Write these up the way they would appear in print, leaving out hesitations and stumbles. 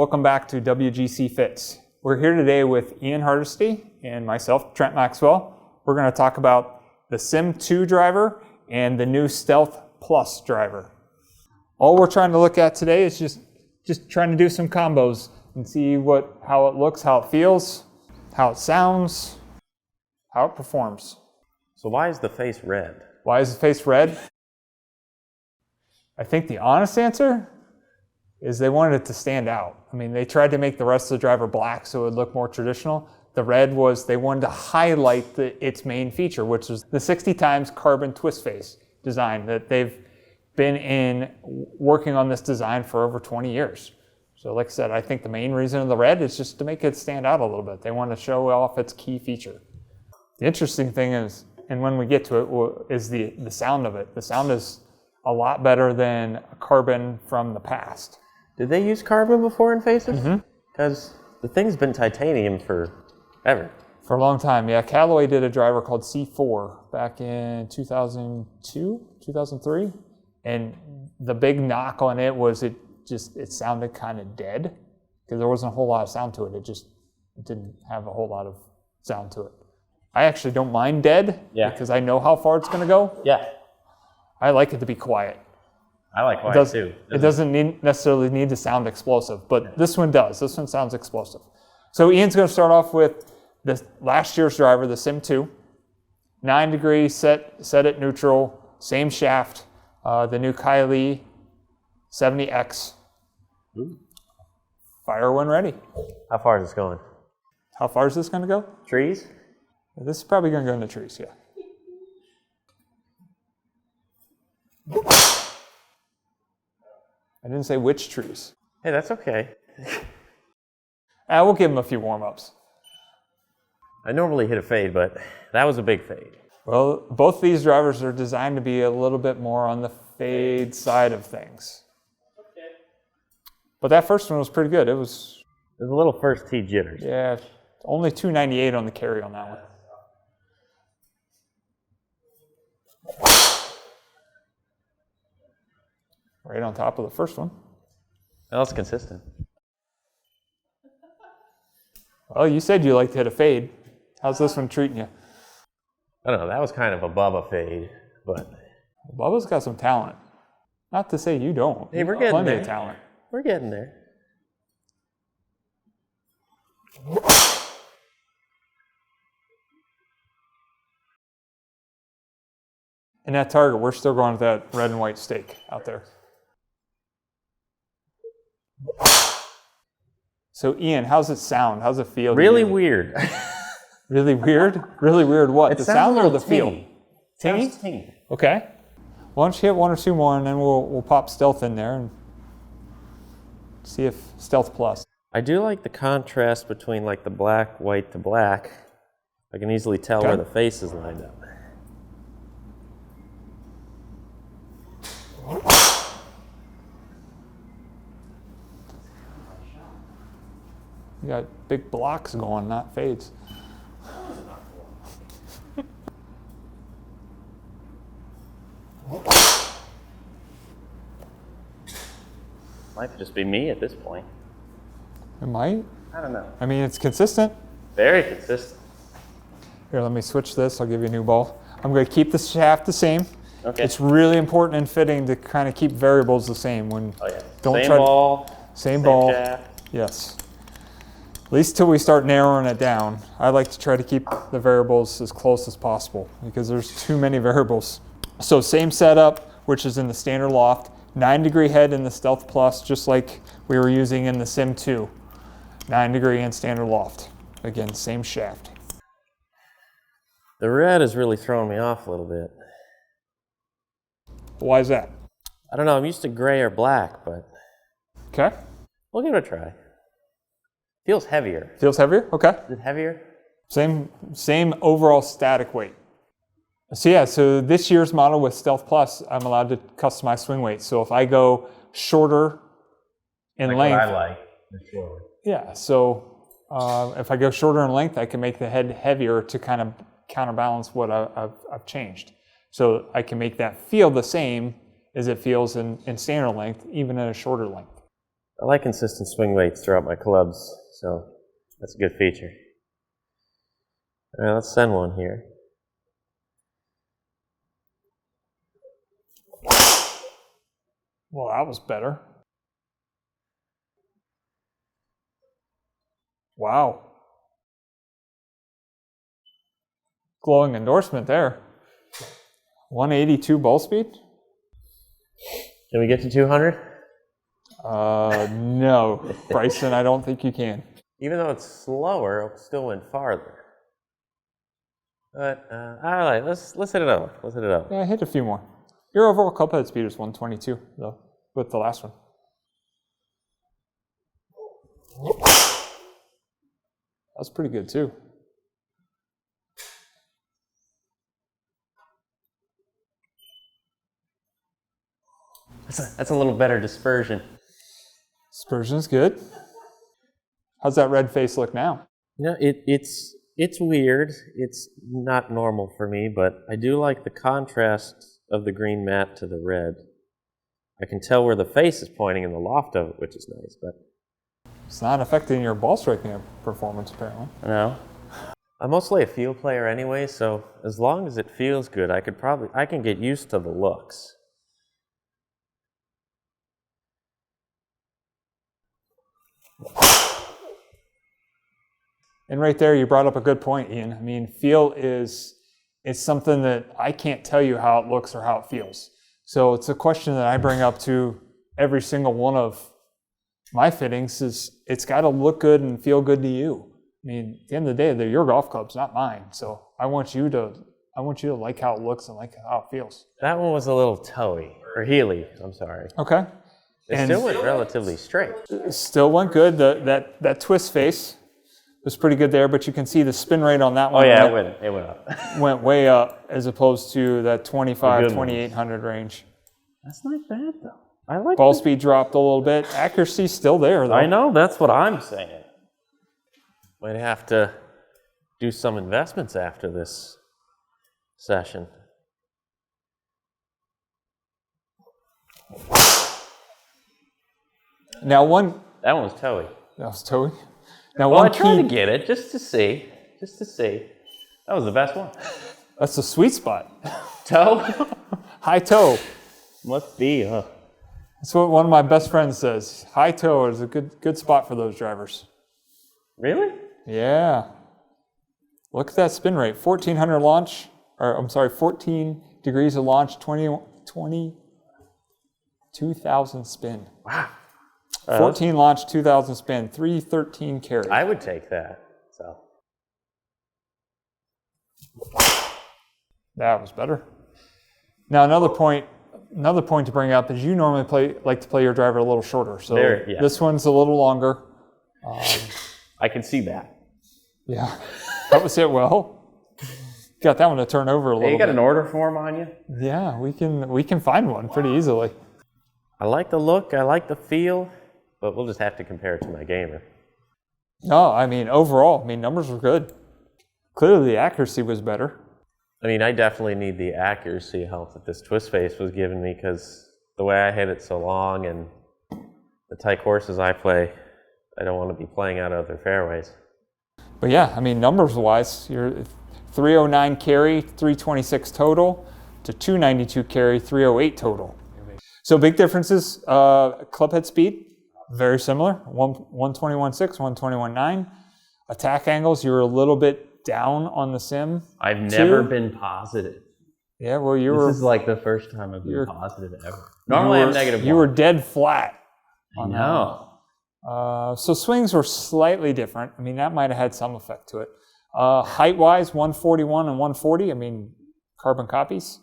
Welcome back to WGC Fits. We're here today with Ian Hardesty and myself, Trent Maxwell. We're going to talk about the Sim 2 driver and the new Stealth Plus driver. All we're trying to look at today is just trying to do some combos and see how it looks, how it feels, how it sounds, how it performs. So why is the face red? Why is the face red? I think the honest answer is they wanted it to stand out. I mean, they tried to make the rest of the driver black so it would look more traditional. The red was they wanted to highlight its main feature, which is the 60 times carbon twist face design that they've been working on this design for over 20 years. So like I said, I think the main reason of the red is just to make it stand out a little bit. They want to show off its key feature. The interesting thing is, and when we get to it, is the sound of it. The sound is a lot better than carbon from the past. Did they use carbon before in faces? Mm-hmm. Because the thing's been titanium forever. For a long time, yeah. Callaway did a driver called C4 back in 2002, 2003. And the big knock on it was it sounded kind of dead because there wasn't a whole lot of sound to it. It didn't have a whole lot of sound to it. I actually don't mind dead because I know how far it's going to go. Yeah. I like it to be quiet. I like quiet too. It doesn't necessarily need to sound explosive, but this one does. This one sounds explosive. So Ian's going to start off with the last year's driver, the Sim 2. 9 degrees set at neutral, same shaft, the new Kylie 70X. Ooh. Fire when ready. How far is this going? How far is this going to go? Trees? This is probably going to go in the trees, yeah. I didn't say which trees. Hey, that's okay. We'll give them a few warm-ups. I normally hit a fade, but that was a big fade. Well, both these drivers are designed to be a little bit more on the fade side of things. Okay. But that first one was pretty good. There's a little first tee jitters. Yeah, only 298 on the carry on that one. Right on top of the first one. Well, it's consistent. Well, you said you like to hit a fade. How's this one treating you? I don't know. That was kind of above a fade, but Bubba's got some talent. Not to say you don't. Hey, we're getting plenty there. Of talent. We're getting there. And that target, we're still going with that red and white stake out there. So Ian, how's it sound? How's it feel? Really weird. Really weird? Really weird what? The sound or the feel? Tinny? Tinny? Okay. Why don't you hit one or two more and then we'll pop Stealth in there and see if Stealth Plus. I do like the contrast between like the black, white to black. I can easily tell where the face is lined up. You got big blocks going, not fades. Might just be me at this point. It might. I don't know. I mean, it's consistent. Very consistent. Here, let me switch this. I'll give you a new ball. I'm going to keep the shaft the same. Okay. It's really important in fitting to kind of keep variables the same. Same ball. Same ball. Shaft. Yes. At least till we start narrowing it down. I like to try to keep the variables as close as possible because there's too many variables. So same setup, which is in the standard loft. 9 degree head in the Stealth Plus, just like we were using in the Sim 2. 9 degree and standard loft. Again, same shaft. The red is really throwing me off a little bit. Why is that? I don't know. I'm used to gray or black, but okay. We'll give it a try. Feels heavier. Feels heavier? Okay. Is it heavier? Same overall static weight. So yeah, so this year's model with Stealth Plus, I'm allowed to customize swing weight. So if I go shorter in length. What I like, the shorter. Yeah, so if I go shorter in length, I can make the head heavier to kind of counterbalance what I've changed. So I can make that feel the same as it feels in standard length, even at a shorter length. I like consistent swing weights throughout my clubs, so that's a good feature. All right, let's send one here. Well, that was better. Wow. Glowing endorsement there. 182 ball speed? Can we get to 200? No. Bryson, I don't think you can. Even though it's slower, it still went farther. But, all right, let's hit it over. Let's hit it over. Yeah, hit a few more. Your overall club head speed is 122, though, with the last one. That's pretty good, too. That's a little better dispersion. Dispersion's good. How's that red face look now? You know, it's weird. It's not normal for me, but I do like the contrast of the green mat to the red. I can tell where the face is pointing in the loft of it, which is nice, but It's not affecting your ball striking performance, apparently. no. I'm mostly a field player anyway, so as long as it feels good, I can get used to the looks. And right there, you brought up a good point, Ian. I mean, feel it's something that I can't tell you how it looks or how it feels. So it's a question that I bring up to every single one of my fittings is it's got to look good and feel good to you. I mean, at the end of the day, they're your golf clubs, not mine. So I want you to like how it looks and like how it feels. That one was a little toey, or heely, I'm sorry. Okay. It still went relatively straight. Still went good. That twist face was pretty good there, but you can see the spin rate on that one. Oh yeah, it went up. Went way up as opposed to that 2,800 range. That's not bad though. I like Ball speed dropped a little bit. Accuracy's still there though. I know, that's what I'm saying. Might have to do some investments after this session. Now That one was toey. that was Toey. Now Well, I one tried to key, get it just to see. That was the best one. that's the sweet spot. Toe? High toe. Must be, huh? That's what one of my best friends says. High toe is a good spot for those drivers. Really? Yeah. Look at that spin rate. 1,400 launch, 14 degrees of launch, 22,000 spin. Wow. 14 launch, 2,000 spin, 313 carry. I would take that. So That was better. Now another point to bring up is you normally like to play your driver a little shorter. So This one's a little longer. I can see that. Yeah, that was it well. Got that one to turn over a little bit. You got an order form on you? Yeah, we can find one pretty easily. I like the look, I like the feel, but we'll just have to compare it to my gamer. No, I mean overall, numbers were good. Clearly the accuracy was better. I mean, I definitely need the accuracy help that this twist face was giving me because the way I hit it so long and the tight courses I play, I don't want to be playing out of their fairways. But yeah, numbers wise, you're 309 carry, 326 total to 292 carry, 308 total. So big differences. Club head speed, very similar. 121.6, 121.9. Attack angles, you were a little bit down on the sim. I've never been positive. Yeah, well, This is like the first time I've been positive ever. Normally I'm negative. You were dead flat. I know. So swings were slightly different. That might have had some effect to it. Height-wise, 141 and 140. Carbon copies.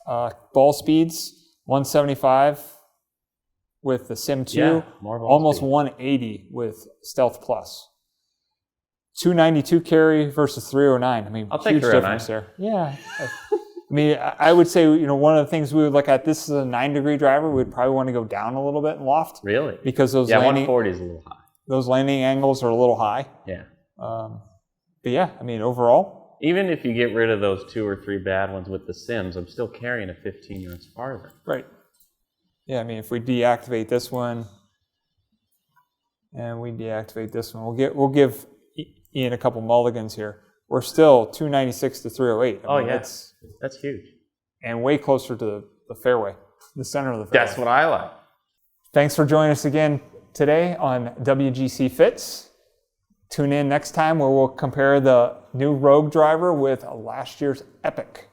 Ball speeds, 175 with the Sim 2. Yeah, more ball almost speed. 180 with Stealth Plus. 292 carry versus 309. I'll take huge 309. difference there. Yeah. I would say, one of the things we would look at, this is a 9-degree driver. We'd probably want to go down a little bit in loft. Really? Because those Yeah, landing, 140 is a little high. those landing angles are a little high. Yeah. But yeah, overall. Even if you get rid of those 2 or 3 bad ones with the Sims, I'm still carrying a 15 yards farther. Right. Yeah, if we deactivate this one, And we deactivate this one. We'll give Ian a couple mulligans here. We're still 296 to 308. Oh, yeah. That's huge. And way closer to the fairway, the center of the fairway. That's what I like. Thanks for joining us again today on WGC Fits. Tune in next time where we'll compare the new Rogue driver with last year's Epic.